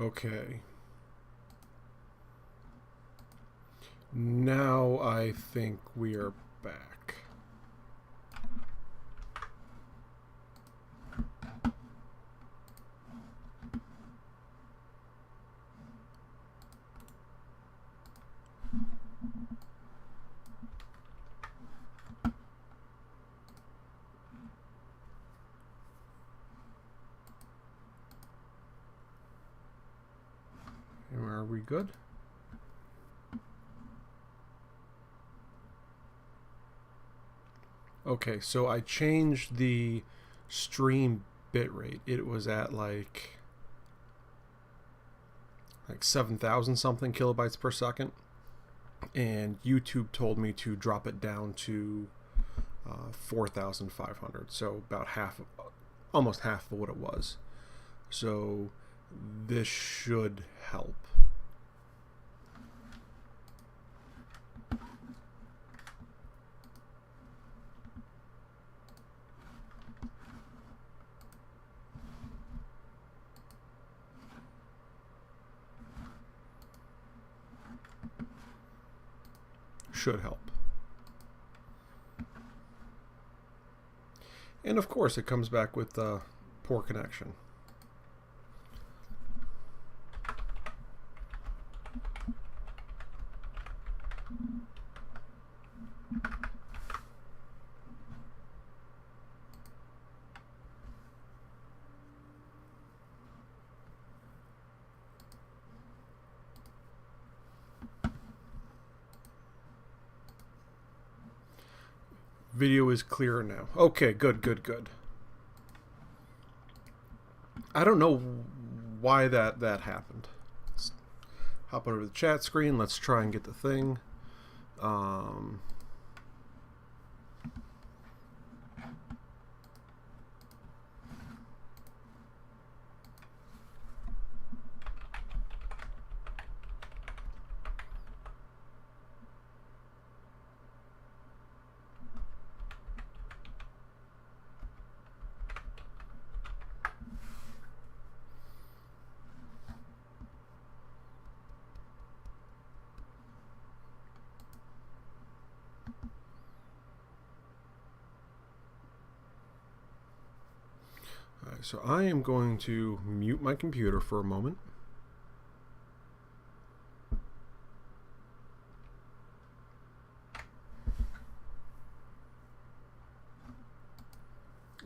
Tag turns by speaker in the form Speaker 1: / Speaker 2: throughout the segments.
Speaker 1: Okay. Now I think we are back. Are we good? Okay, so I changed the stream bitrate. It was at like 7,000 something kilobytes per second, and YouTube told me to drop it down to 4,500. So about half, almost half of what it was. So this should help. Should help. And of course it comes back with poor connection. Video is clearer now. Okay, good. I don't know why that happened. Let's hop over to the chat screen. Let's try and get the thing. So I am going to mute my computer for a moment.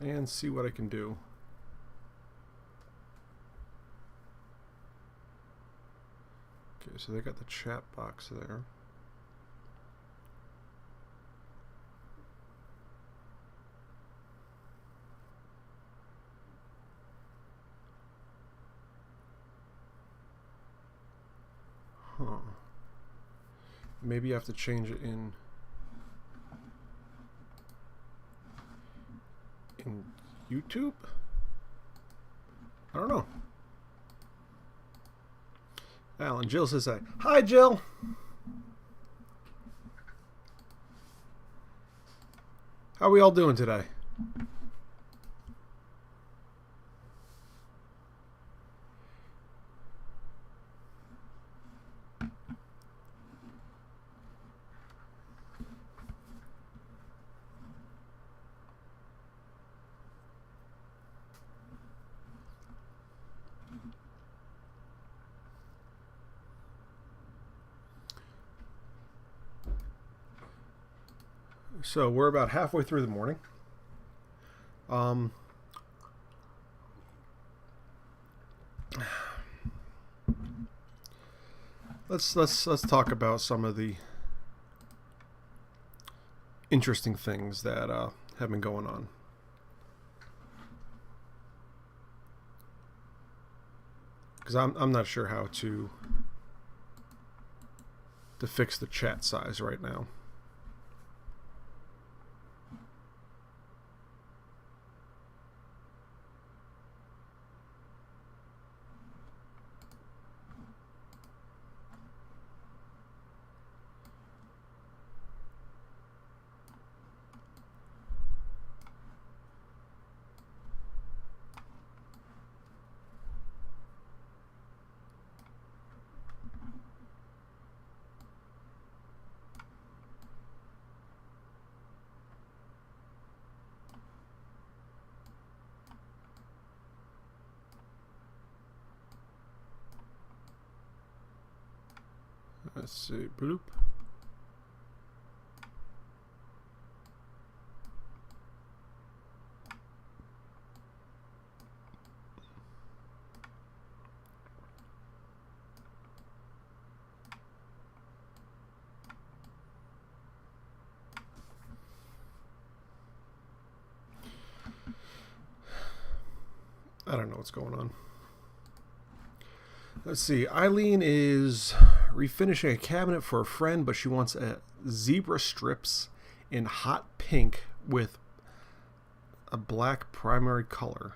Speaker 1: And see what I can do. Okay, so they got the chat box there. Maybe you have to change it in YouTube? I don't know. Alan, Jill says hi. Hi, Jill. How are we all doing today? So we're about halfway through the morning. Let's talk about some of the interesting things that have been going on. Because I'm not sure how to fix the chat size right now. Let's see. Bloop. I don't know what's going on. Let's see. Eileen is refinishing a cabinet for a friend, but she wants zebra strips in hot pink with a black primary color.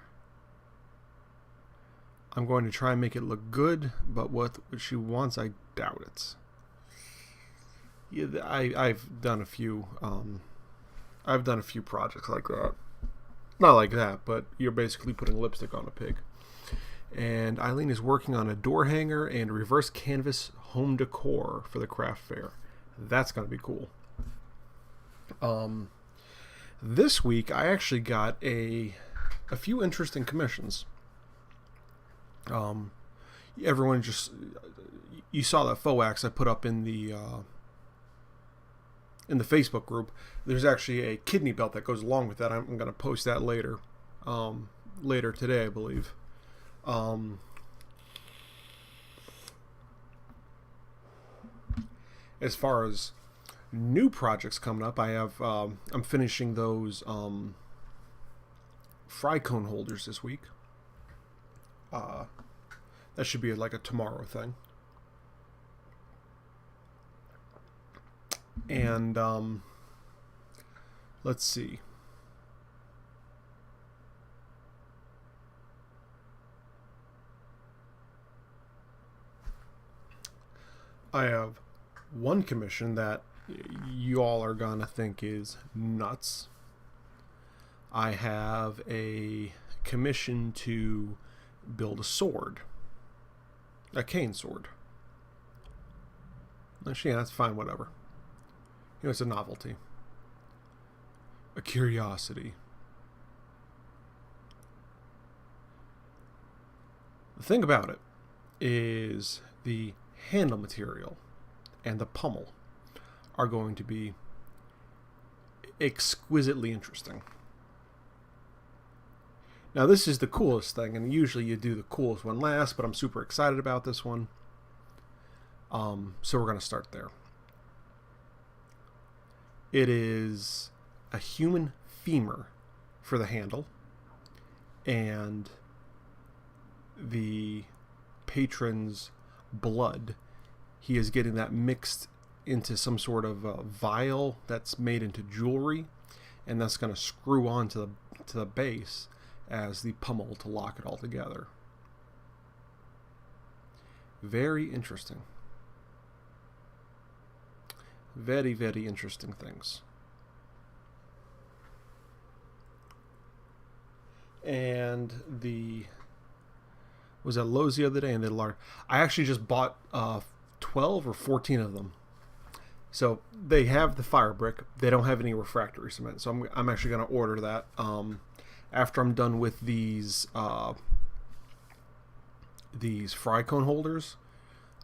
Speaker 1: I'm going to try and make it look good, but what she wants, I doubt it. Yeah, I've done a few. I've done a few projects like that. Not like that, but you're basically putting lipstick on a pig. And Eileen is working on a door hanger and reverse canvas home decor for the craft fair. That's going to be cool. This week, I actually got a few interesting commissions. Everyone just... You saw that faux axe I put up in the Facebook group. There's actually a kidney belt that goes along with that. I'm going to post that later. Later today, I believe. As far as new projects coming up, I have I'm finishing those fry cone holders this week. That should be like a tomorrow thing. And let's see. I have one commission that you all are gonna think is nuts. I have a commission to build a sword, a cane sword. Actually, yeah, that's fine, whatever. You know, it's a novelty, a curiosity. The thing about it is the handle material and the pommel are going to be exquisitely interesting. Now, this is the coolest thing, and usually you do the coolest one last, but I'm super excited about this one. So we're going to start there. It is a human femur for the handle, and the patron's blood. He is getting that mixed into some sort of vial that's made into jewelry, and that's going to screw on to the base as the pommel to lock it all together. Very interesting. Very, very interesting things. And was at Lowe's the other day, and I actually just bought 12 or 14 of them. So they have the fire brick. They don't have any refractory cement. So I'm actually going to order that. After I'm done with these fry cone holders,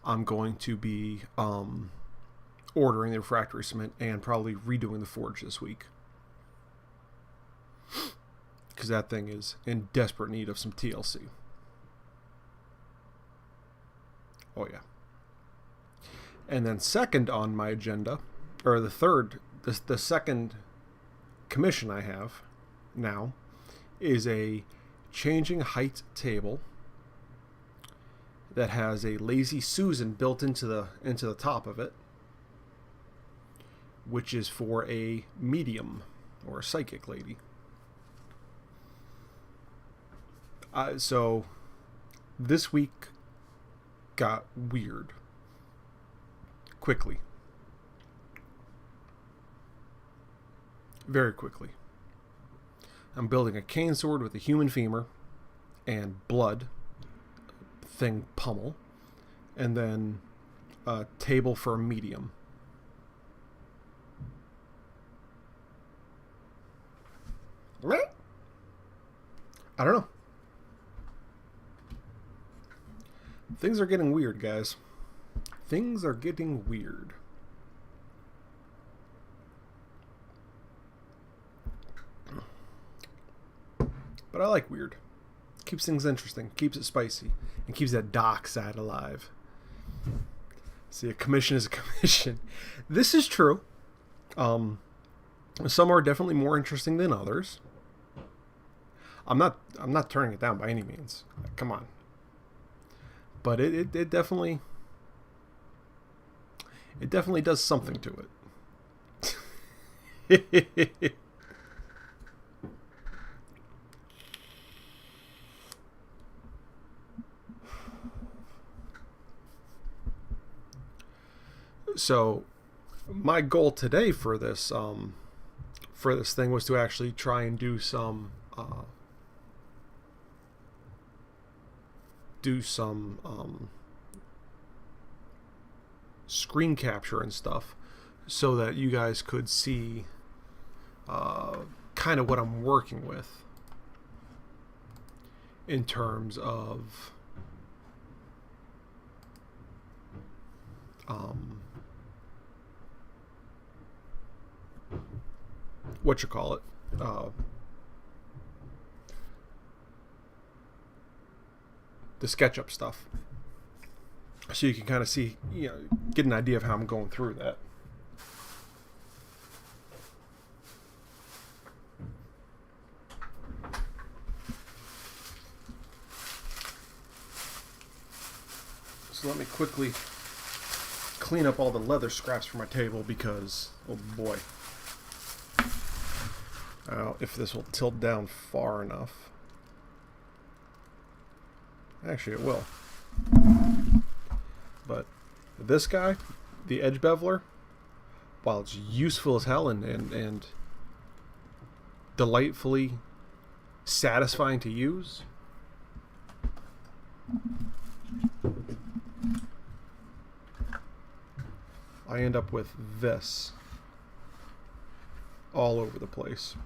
Speaker 1: I'm going to be ordering the refractory cement and probably redoing the forge this week, because that thing is in desperate need of some TLC. Oh yeah. And then second on my agenda, or the second commission I have now, is a changing height table that has a Lazy Susan built into the top of it, which is for a medium or a psychic lady. So this week got weird quickly. Very quickly. I'm building a cane sword with a human femur and blood thing pommel, and then a table for a medium. I don't know. Things are getting weird, guys. Things are getting weird. But I like weird. Keeps things interesting, keeps it spicy, and keeps that dark side alive. See, a commission is a commission. This is true. Some are definitely more interesting than others. I'm not turning it down by any means. Come on. But it definitely does something to it. So my goal today for this thing was to actually try and do some screen capture and stuff, so that you guys could see kind of what I'm working with in terms of what you call it, the SketchUp stuff, so you can kind of see, get an idea of how I'm going through that. So let me quickly clean up all the leather scraps from my table, because, oh boy. If this will tilt down far enough. Actually, it will. But this guy, the edge beveler, while it's useful as hell and delightfully satisfying to use, I end up with this all over the place.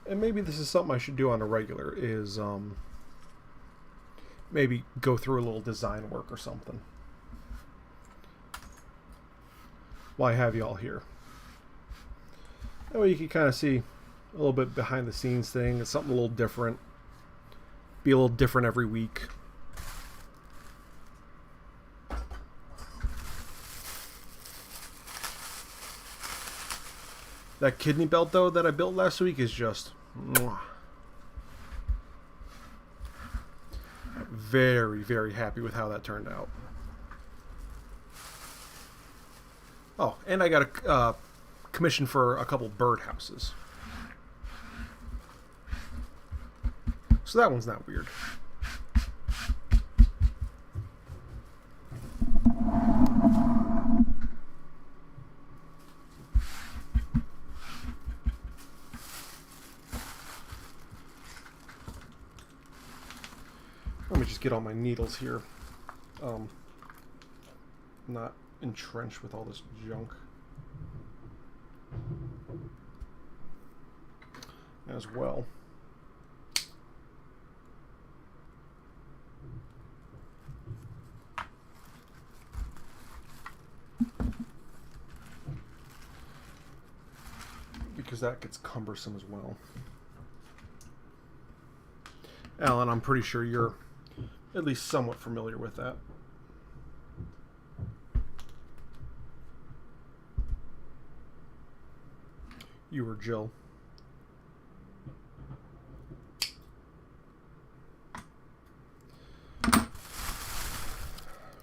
Speaker 1: And maybe this is something I should do on a regular, is maybe go through a little design work or something. Why have you all here? That way you can kind of see a little bit behind the scenes thing. It's something a little different. Be a little different every week. That kidney belt, though, that I built last week is just mwah. Very, very happy with how that turned out. Oh, and I got a commission for a couple birdhouses. So that one's not weird. Let me just get all my needles here. Not entrenched with all this junk. As well. Because that gets cumbersome as well. Alan, I'm pretty sure you're at least somewhat familiar with that. You or Jill.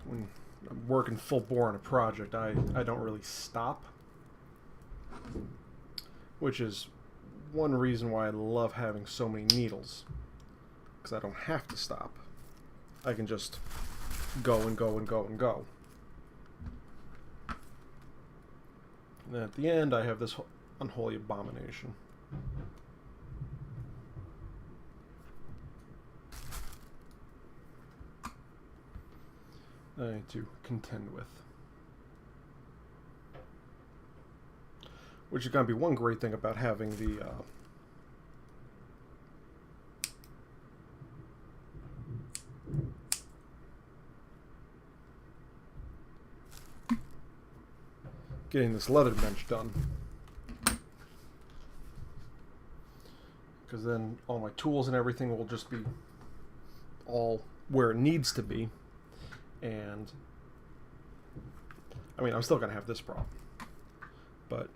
Speaker 1: When I'm working full bore on a project, I don't really stop. Which is one reason why I love having so many needles. Because I don't have to stop. I can just go and go and go and go. And then at the end, I have this unholy abomination. I need to contend with. Which is going to be one great thing about having the getting this leather bench done. Because then all my tools and everything will just be all where it needs to be. And I mean, I'm still going to have this problem. But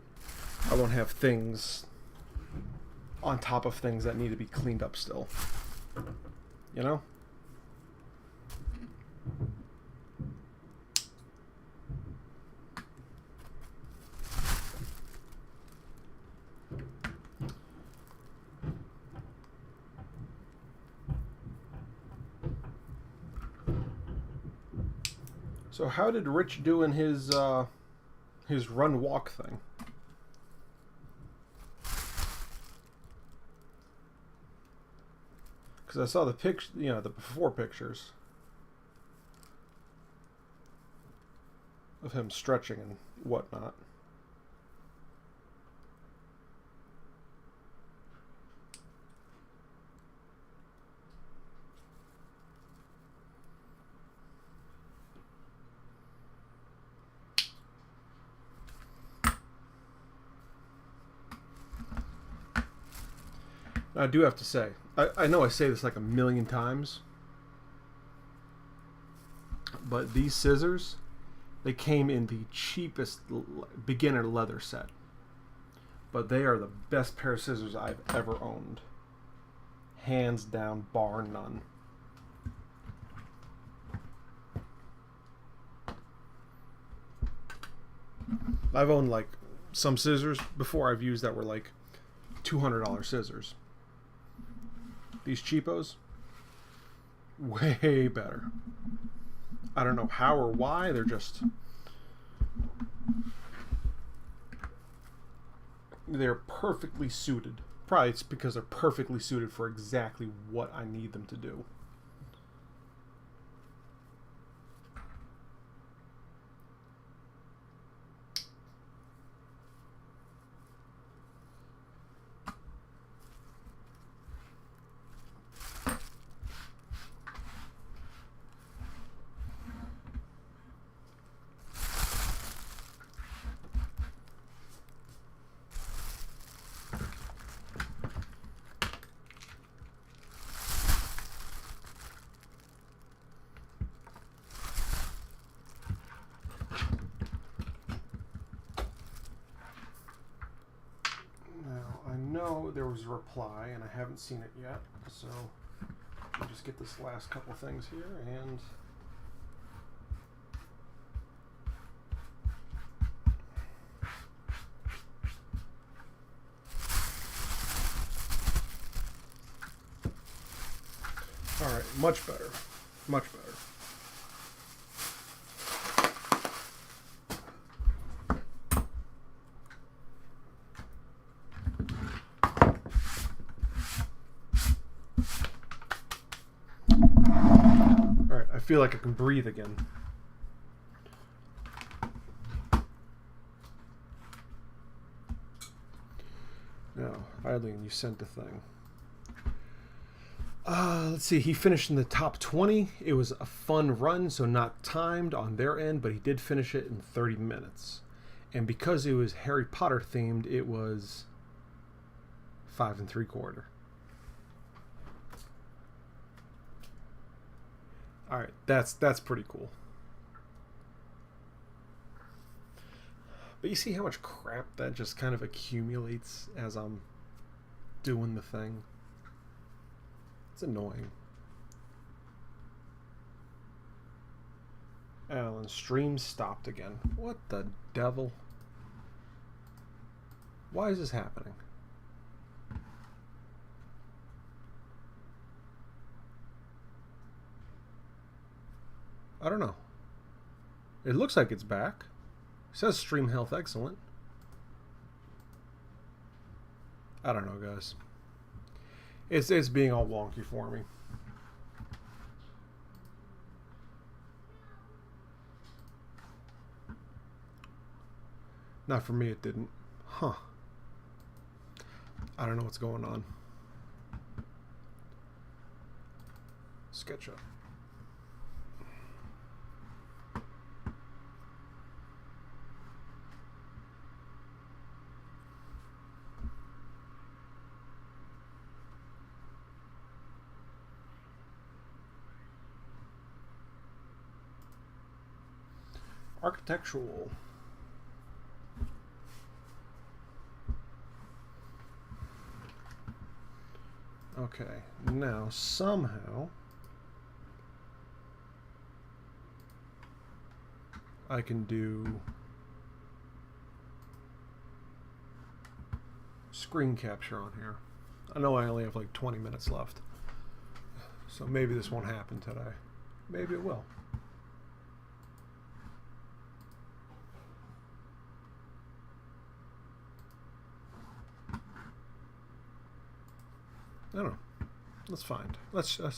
Speaker 1: I won't have things on top of things that need to be cleaned up still. You know? So how did Rich do in his run walk thing? Because I saw the picture, you know, the before pictures of him stretching and whatnot. I do have to say, I know I say this like a million times, but these scissors, they came in the cheapest beginner leather set. But they are the best pair of scissors I've ever owned. Hands down, bar none. I've owned like some scissors before I've used that were like $200 scissors. These cheapos, way better. I don't know how or why, they're just... They're perfectly suited. Probably it's because they're perfectly suited for exactly what I need them to do. There was a reply and I haven't seen it yet, so I'll just get this last couple things here and alright, much better, much better. I feel like I can breathe again. Now, Eileen, you sent a thing. Let's see. He finished in the top 20. It was a fun run, so not timed on their end, but he did finish it in 30 minutes. And because it was Harry Potter themed, it was 5 3/4. All right, that's pretty cool. But you see how much crap that just kind of accumulates as I'm doing the thing? It's annoying. Alan, stream stopped again. What the devil? Why is this happening? I don't know. It looks like it's back. It says stream health excellent. I don't know, guys. It's being all wonky for me. Not for me, it didn't. Huh. I don't know what's going on. SketchUp. Architectural. Okay, now somehow I can do screen capture on here. I know I only have like 20 minutes left, so maybe this won't happen today. Maybe it will. I don't know. Let's find. Let's all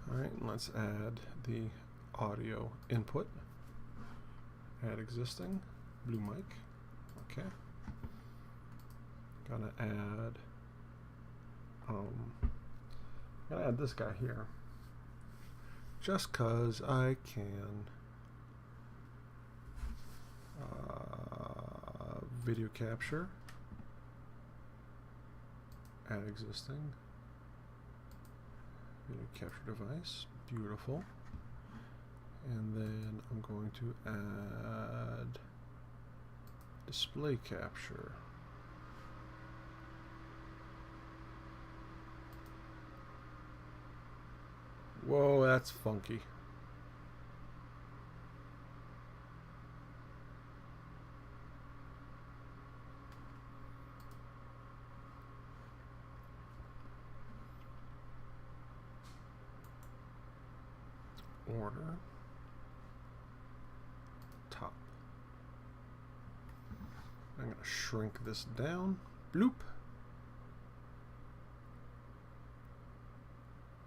Speaker 1: right, and let's add the audio input. Add existing blue mic. Okay. Gonna add this guy here, just cause I can. Video capture, add existing video capture device, beautiful, and then I'm going to add display capture. Whoa, that's funky. Order. Top. I'm going to shrink this down. Bloop.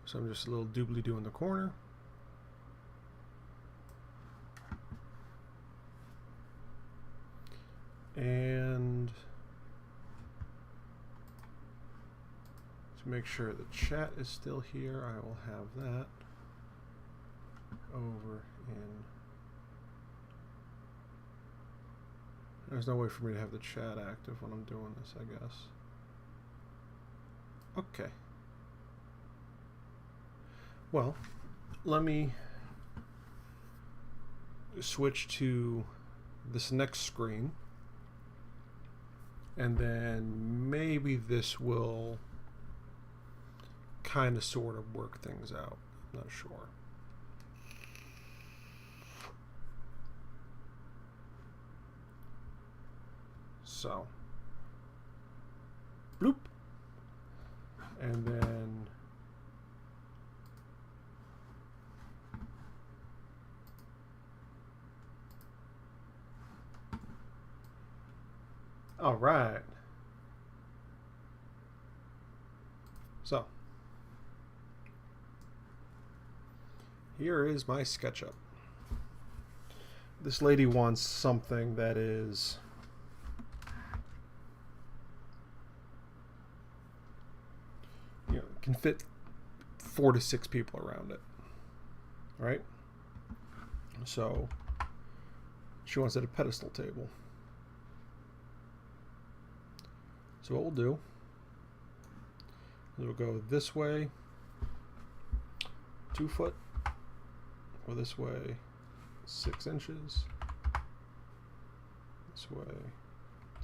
Speaker 1: So I'm just a little doobly-doo in the corner. And to make sure the chat is still here, I will have that over in. There's no way for me to have the chat active when I'm doing this, I guess. Okay. Well, let me switch to this next screen, and then maybe this will kind of sort of work things out. I'm not sure. So, bloop, and then all right. So, here is my SketchUp. This lady wants something that is can fit 4 to 6 people around it. All right? So, she wants it a pedestal table. So what we'll do is we'll go this way 2 foot, go this way 6 inches, this way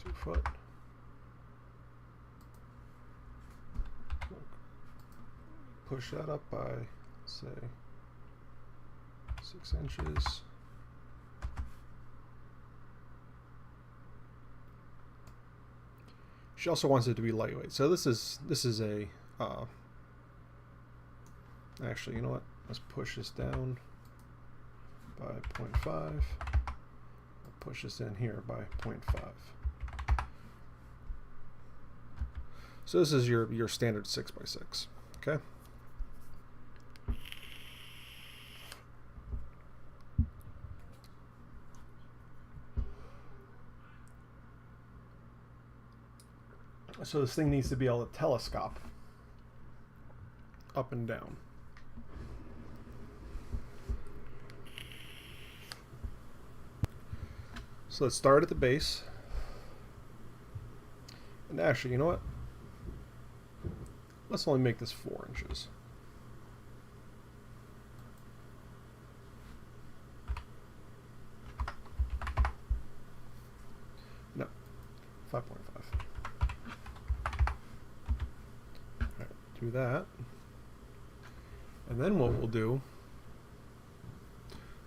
Speaker 1: 2 foot, push that up by, say, 6 inches. She also wants it to be lightweight. So this is a actually, you know what? Let's push this down by 0.5. I'll push this in here by 0.5. So this is your standard 6x6. Okay. So this thing needs to be able to telescope up and down. So let's start at the base. And actually, you know what? Let's only make this 4 inches. No, 5.5. Alright, do that. And then what we'll do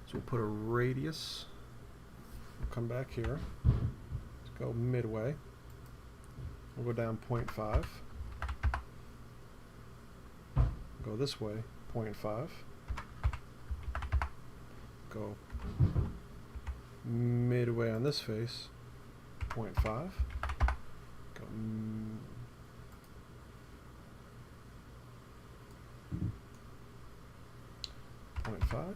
Speaker 1: is we'll put a radius. We'll come back here. Let's go midway. We'll go down 0.5. Go this way, 0.5. Go midway on this face, 0.5. Go 0.5.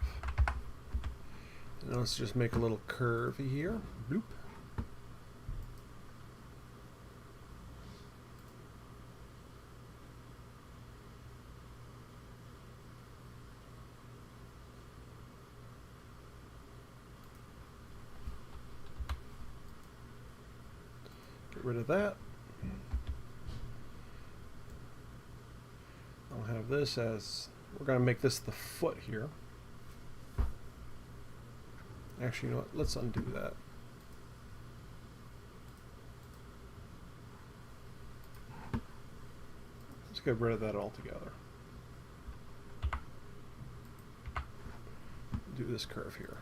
Speaker 1: And let's just make a little curvy here. Bloop. Get rid of that. I'll have this as, we're going to make this the foot here. Actually, you know what? Let's undo that. Let's get rid of that altogether. Do this curve here.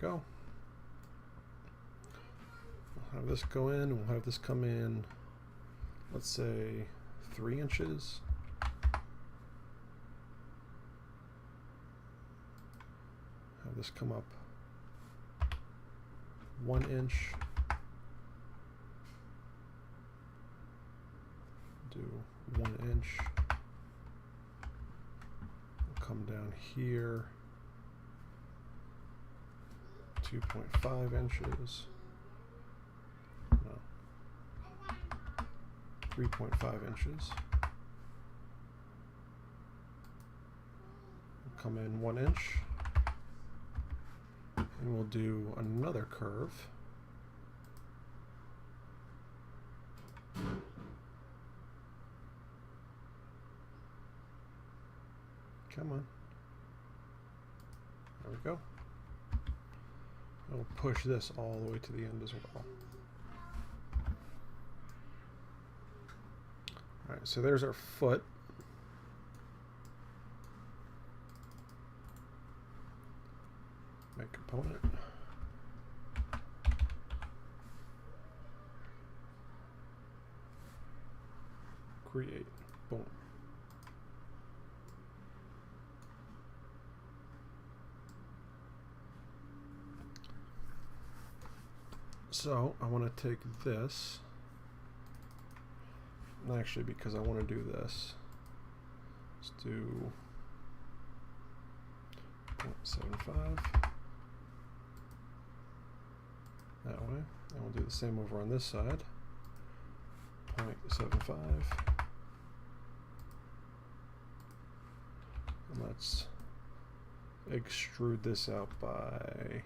Speaker 1: Go. We'll have this go in, we'll have this come in, let's say 3 inches. Have this come up 1 inch. Do 1 inch. We'll come down here. 2.5 inches. No. 3.5 inches. We'll come in 1 inch. And we'll do another curve. Come on. There we go. I'll push this all the way to the end as well. Alright, so there's our foot. Make component. Create. Boom. So I want to take this, and actually because I want to do this, let's do 0.75 that way, and we'll do the same over on this side, 0.75, and let's extrude this out by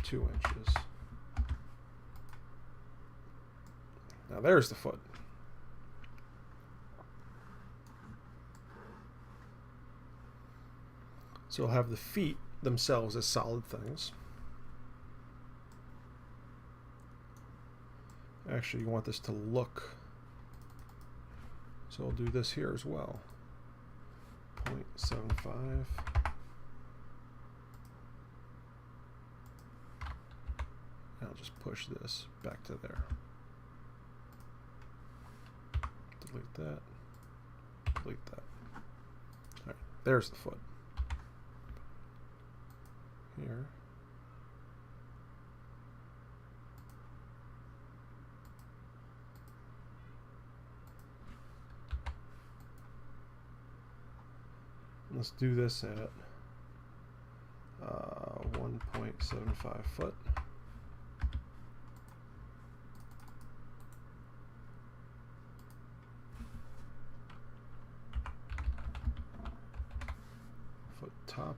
Speaker 1: 2 inches. Now there's the foot. So we'll have the feet themselves as solid things. Actually, you want this to look, so I'll do this here as well. 0.75. I'll just push this back to there. Delete that. Delete that. All right, there's the foot. Here. Let's do this at 1.75 foot. Foot top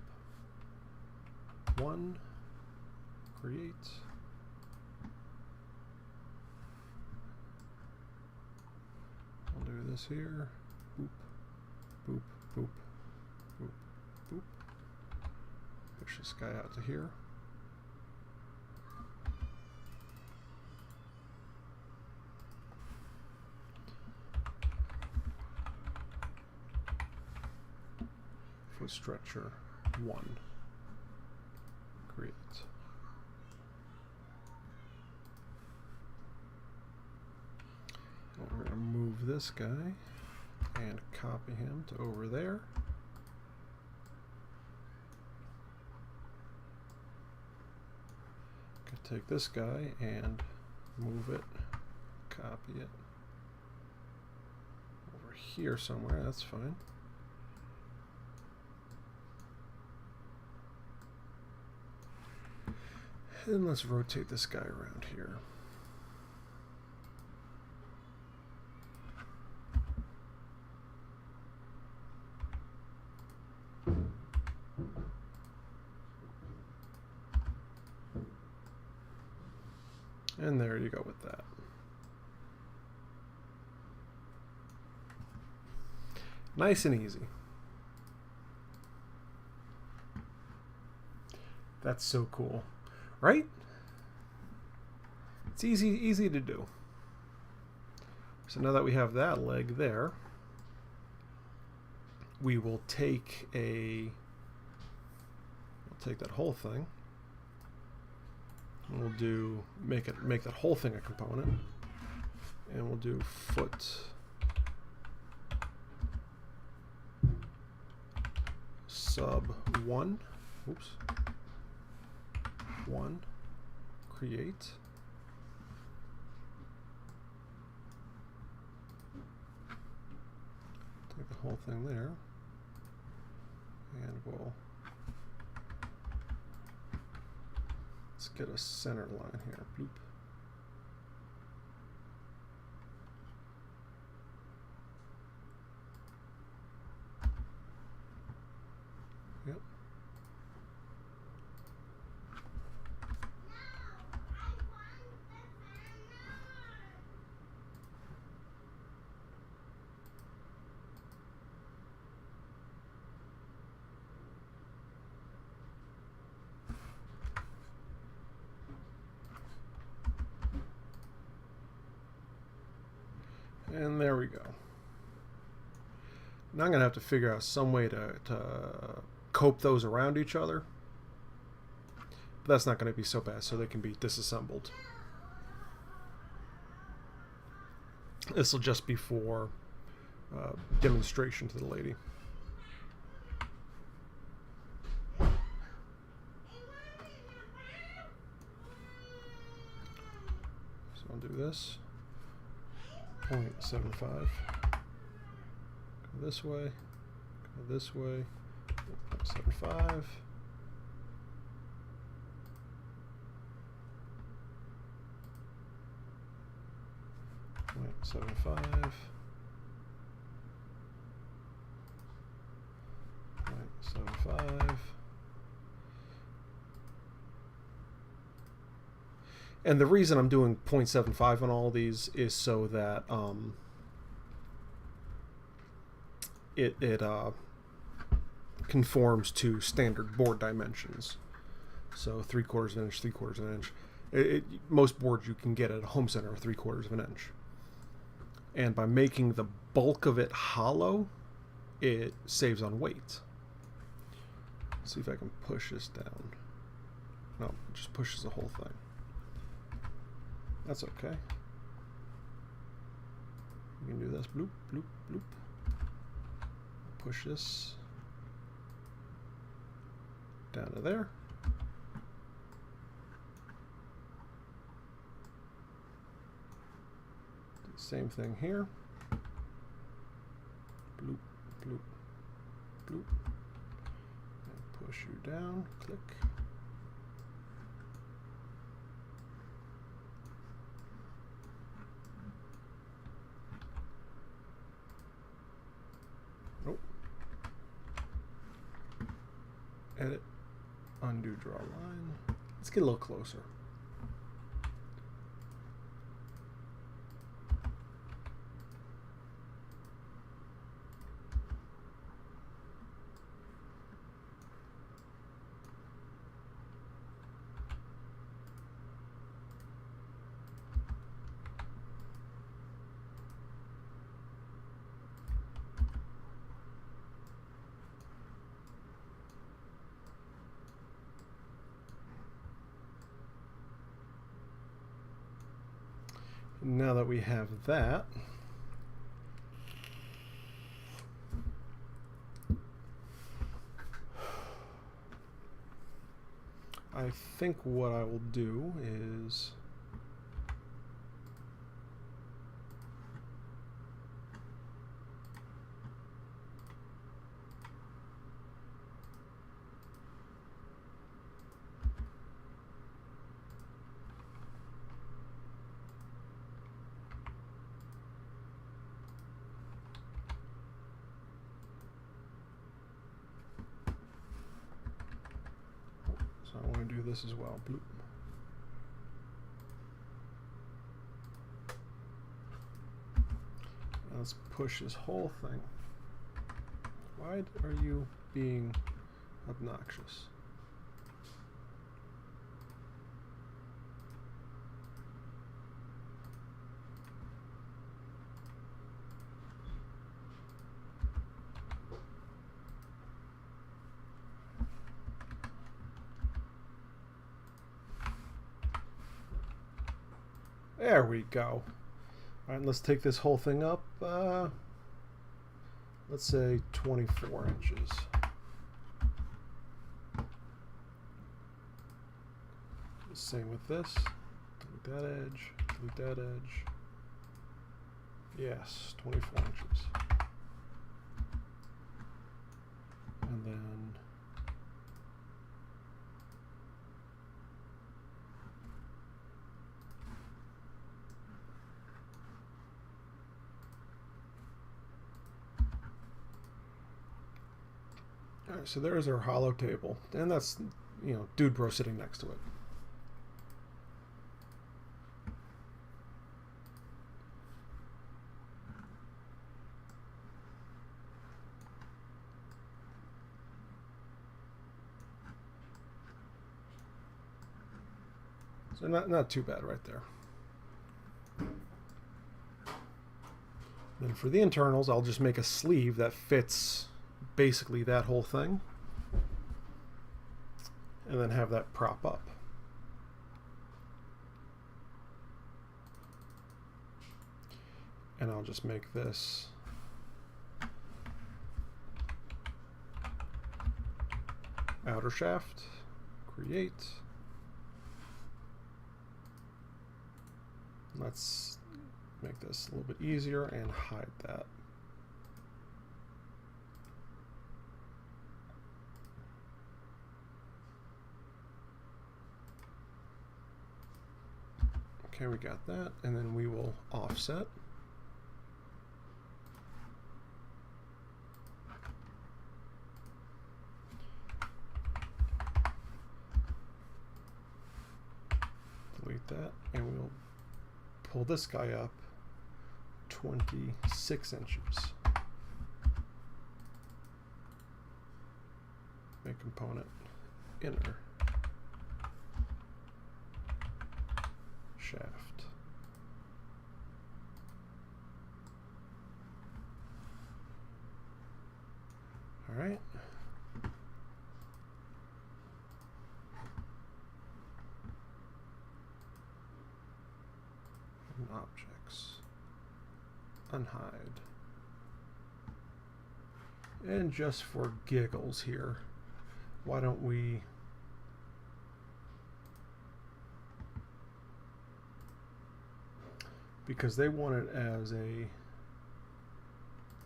Speaker 1: 1, create. I'll do this here. Boop, boop, boop. Boop, boop. Push this guy out to here. Foot stretcher 1. Create. We're going to move this guy and copy him to over there. Take this guy and move it, copy it over here somewhere, that's fine. And let's rotate this guy around here. And there you go with that. Nice and easy. That's so cool, right? It's easy to do. So now that we have that leg there, we will take that whole thing. And we'll do make that whole thing a component, and we'll do foot sub 1. Oops. 1. Create. Take the whole thing there, and we'll. Let's get a center line here. Bloop. Yep. And there we go. Now I'm going to have to figure out some way to cope those around each other. But that's not going to be so bad, so they can be disassembled. This will just be for demonstration to the lady. So I'll do this. 0.75. Go this way. Go this way. 0.75. .75. 0.75. And the reason I'm doing 0.75 on all these is so that conforms to standard board dimensions. So 3/4 of an inch, 3/4 of an inch. Most boards you can get at a home center are 3/4 of an inch. And by making the bulk of it hollow, it saves on weight. Let's see if I can push this down. No, it just pushes the whole thing. That's okay. You can do this. Bloop, bloop, bloop. Push this down to there. Do the same thing here. Bloop, bloop, bloop. And push you down. Click. Edit, undo, draw line. Let's get a little closer. Now that we have that, I think what I will do is I want to do this as well. Bloop. Now let's push this whole thing. Why are you being obnoxious? There we go. All right, let's take this whole thing up. Let's say 24 inches. Same with this. Delete that edge. Delete that edge. Yes, 24 inches. And then all right, so there's our hollow table, and that's, you know, Dude Bro sitting next to it. So not too bad right there. Then for the internals, I'll just make a sleeve that fits basically that whole thing, and then have that prop up. And I'll just make this outer shaft, create. Let's make this a little bit easier and hide that. Okay, we got that, and then we will offset. Delete that, and we'll pull this guy up 26 inches. make component inner shaft. All right. And objects. Unhide. And just for giggles here, why don't we because they want it as they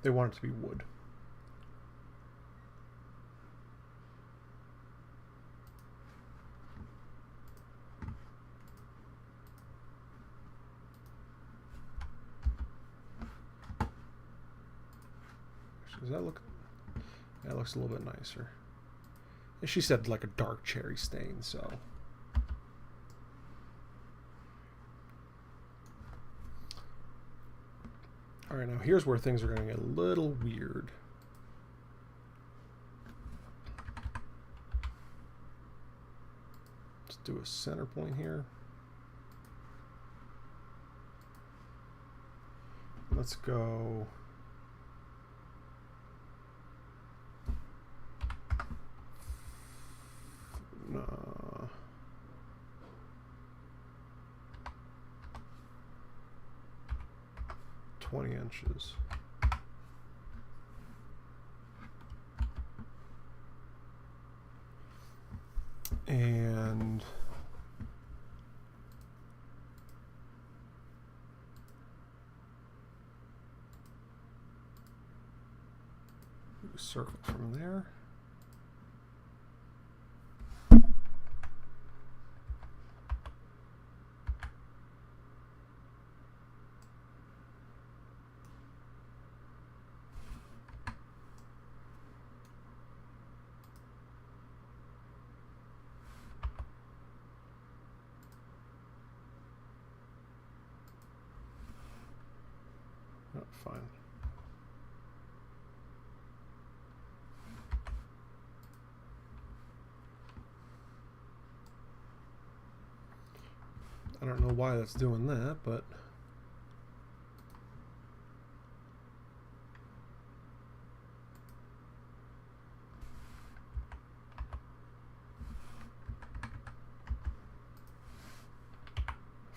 Speaker 1: want it to be wood. Does that look? That looks a little bit nicer. And she said like a dark cherry stain, so. All right, now here's where things are going to get a little weird. Let's do a center point here. Let's go. 20 inches. And circle from there. Oh, fine. I don't know why that's doing that, but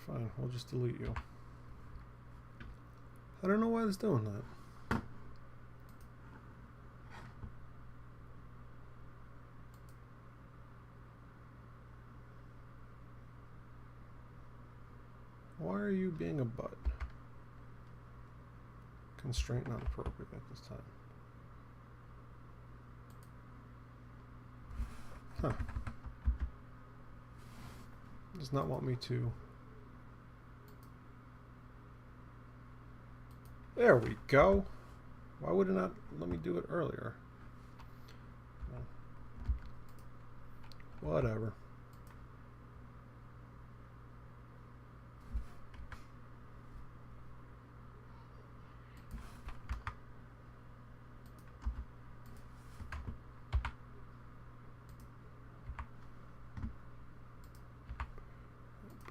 Speaker 1: fine, we'll just delete you. I don't know why it's doing that. Why are you being a butt? Constraint not appropriate at this time. Huh. Does not want me to. There we go. Why would it not let me do it earlier? Whatever.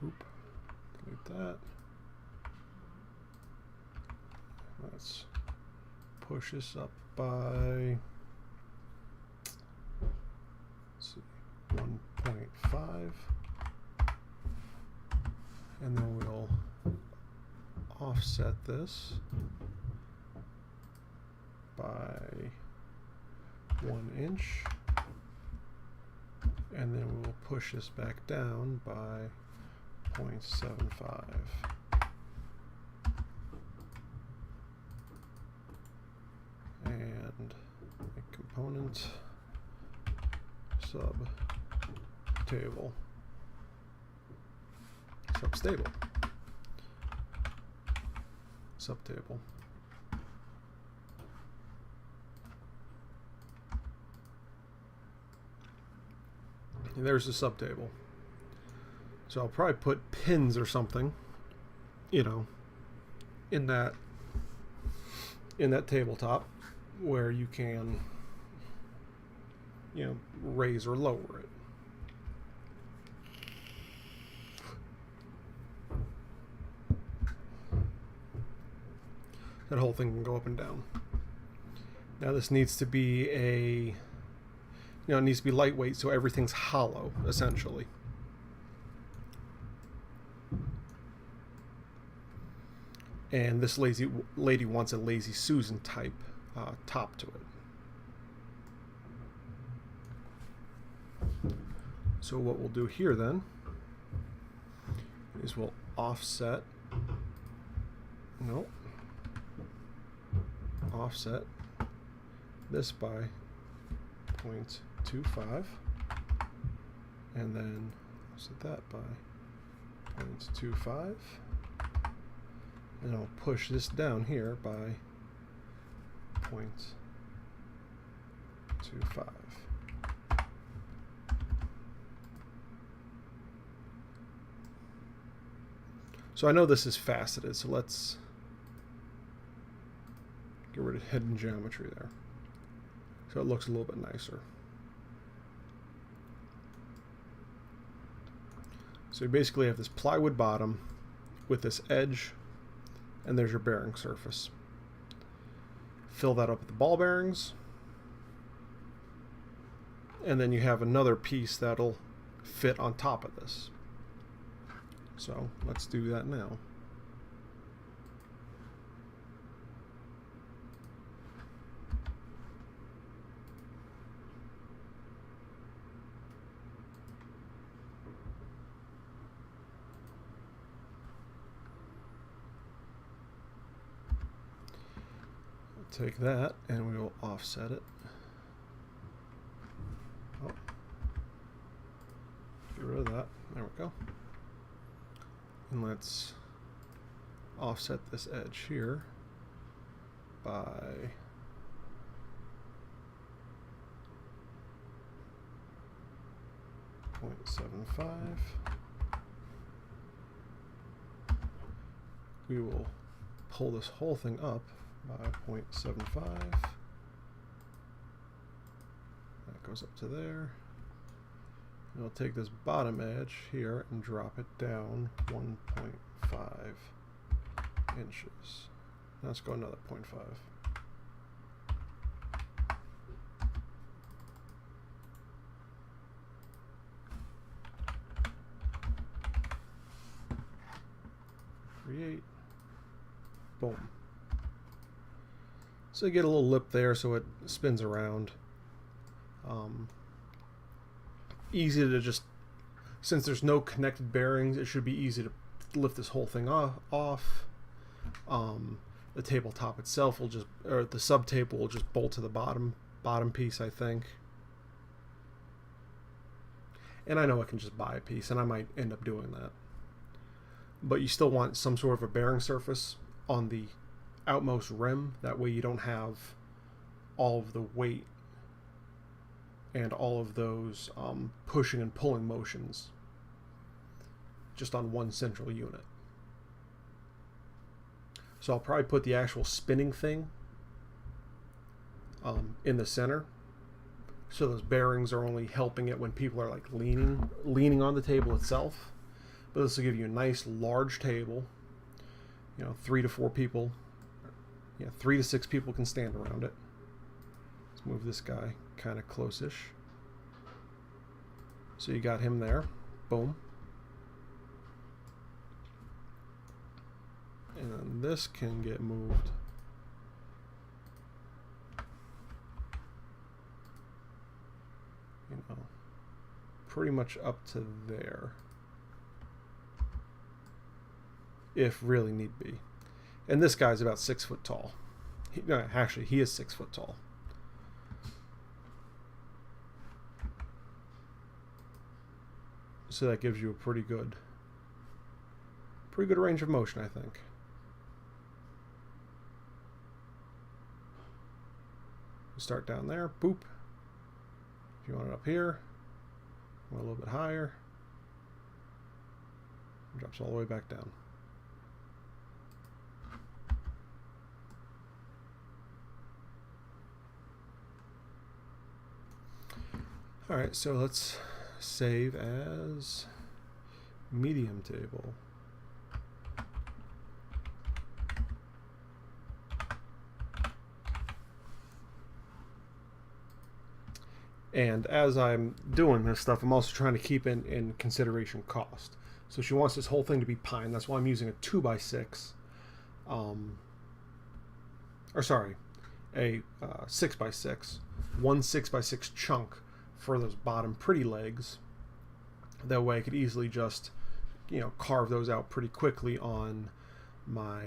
Speaker 1: Poop. Delete that. Let's push this up by, let's see, 1.5, and then we'll offset this by 1 inch, and then we'll push this back down by 0.75. And a component subtable, substable, subtable. And there's the subtable. So I'll probably put pins or something, you know, in that tabletop, where you can you know, raise or lower it. That whole thing can go up and down. Now this needs to be it needs to be lightweight, so everything's hollow, essentially. And this lady wants a Lazy Susan type top to it. So what we'll do here then is we'll offset this by 0.25, and then offset that by 0.25, and I'll push this down here by 0.25. So I know this is faceted, so let's get rid of hidden geometry there, so it looks a little bit nicer. So you basically have this plywood bottom with this edge, and there's your bearing surface. Fill that up with the ball bearings, and then you have another piece that'll fit on top of this. So let's do that now. Take that and we will offset it. Oh. Get rid of that. There we go. And let's offset this edge here by 0.75. We will pull this whole thing up by 0.75. That goes up to there. And I'll take this bottom edge here and drop it down 1.5 inches. Now let's go another 0.5. Create. Boom. So you get a little lip there so it spins around. Easy to just, since there's no connected bearings, it should be easy to lift this whole thing off. The tabletop itself will just, or the sub table will just bolt to the bottom piece, I think. And I know I can just buy a piece, and I might end up doing that. But you still want some sort of a bearing surface on the outmost rim. That way you don't have all of the weight and all of those pushing and pulling motions just on one central unit. So I'll probably put the actual spinning thing in the center, so those bearings are only helping it when people are like leaning on the table itself. But this will give you a nice large table. 3 to 4 people, 3 to 6 people can stand around it. Let's move this guy kind of close-ish. So you got him there. Boom. And then this can get moved. Pretty much up to there, if really need be. And this guy's about 6 foot tall. Actually, he is 6 foot tall. So that gives you a pretty good range of motion, I think. Start down there, boop. If you want it up here, a little bit higher, drops all the way back down. Alright, so let's save as medium table. And as I'm doing this stuff, I'm also trying to keep in consideration cost. So she wants this whole thing to be pine. That's why I'm using a 2x6. A 6x6. One 6x6 chunk for those bottom pretty legs. That way I could easily just, carve those out pretty quickly on my,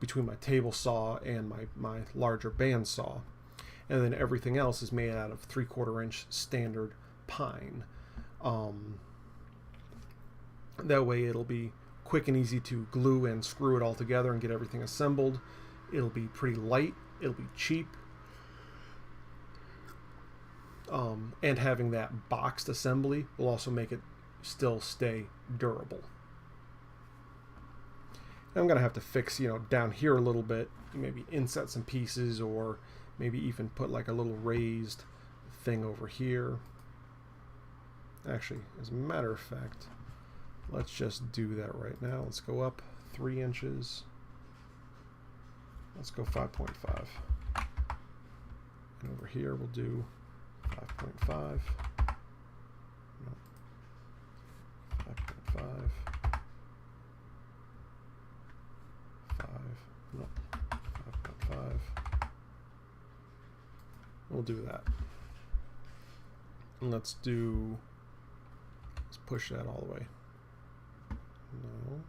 Speaker 1: between my table saw and my larger bandsaw. And then everything else is made out of 3/4 inch standard pine. That way it'll be quick and easy to glue and screw it all together and get everything assembled. It'll be pretty light. It'll be cheap. And having that boxed assembly will also make it still stay durable. And I'm going to have to fix, down here a little bit, maybe inset some pieces, or maybe even put like a little raised thing over here. Actually, as a matter of fact, let's just do that right now. Let's go up 3 inches. Let's go 5.5. And over here we'll do 5.5. No. 5.5. 5. No. 5.5. We'll do that. And let's push that all the way. No.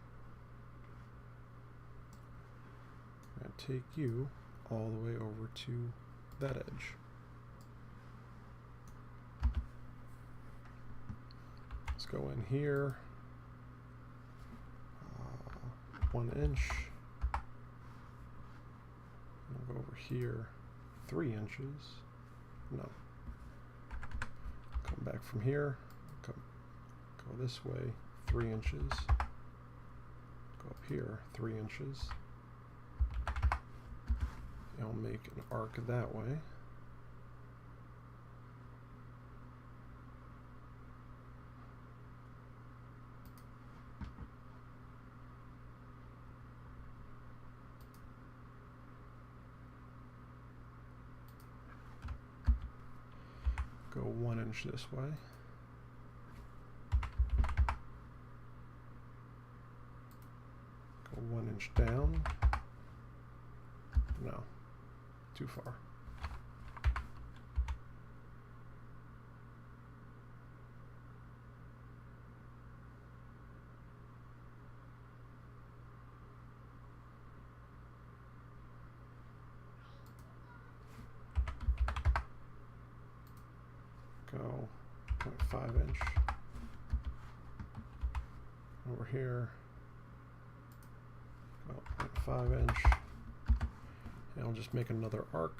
Speaker 1: And take you all the way over to that edge. Let's go in here. 1 inch. We'll go over here 3 inches. No. Come back from here. Go this way 3 inches. Go up here 3 inches. And I'll make an arc that way. Go 1 inch this way. Go 1 inch down. No, too far. Go 0.5 inch over here. Go 0.5 inch. And I'll just make another arc.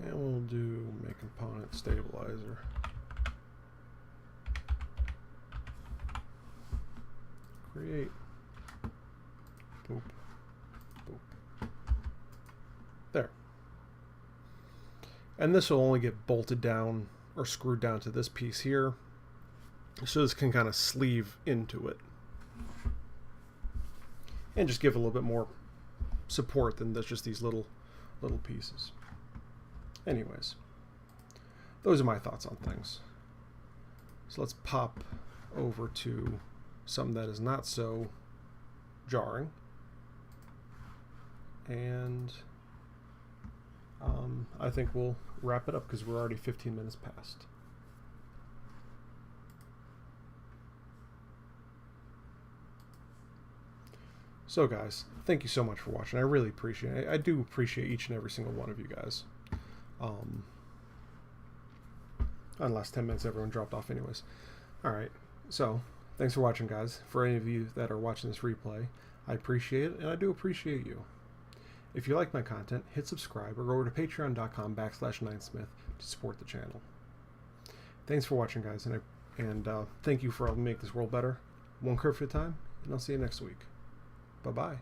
Speaker 1: And we'll do make component stabilizer. Create. Boop. Boop. There. And this will only get bolted down or screwed down to this piece here. So this can kind of sleeve into it. And just give a little bit more support than just these little pieces. Anyways, those are my thoughts on things. So let's pop over to something that is not so jarring. And I think we'll wrap it up because we're already 15 minutes past. So guys, thank you so much for watching. I really appreciate it. I do appreciate each and every single one of you guys. In the last 10 minutes, everyone dropped off anyways. Alright, so thanks for watching, guys. For any of you that are watching this replay, I appreciate it, and I do appreciate you. If you like my content, hit subscribe or go over to patreon.com/Knightsmith to support the channel. Thanks for watching, guys, and thank you for helping make this world better, one kerf at a time, and I'll see you next week. Bye-bye.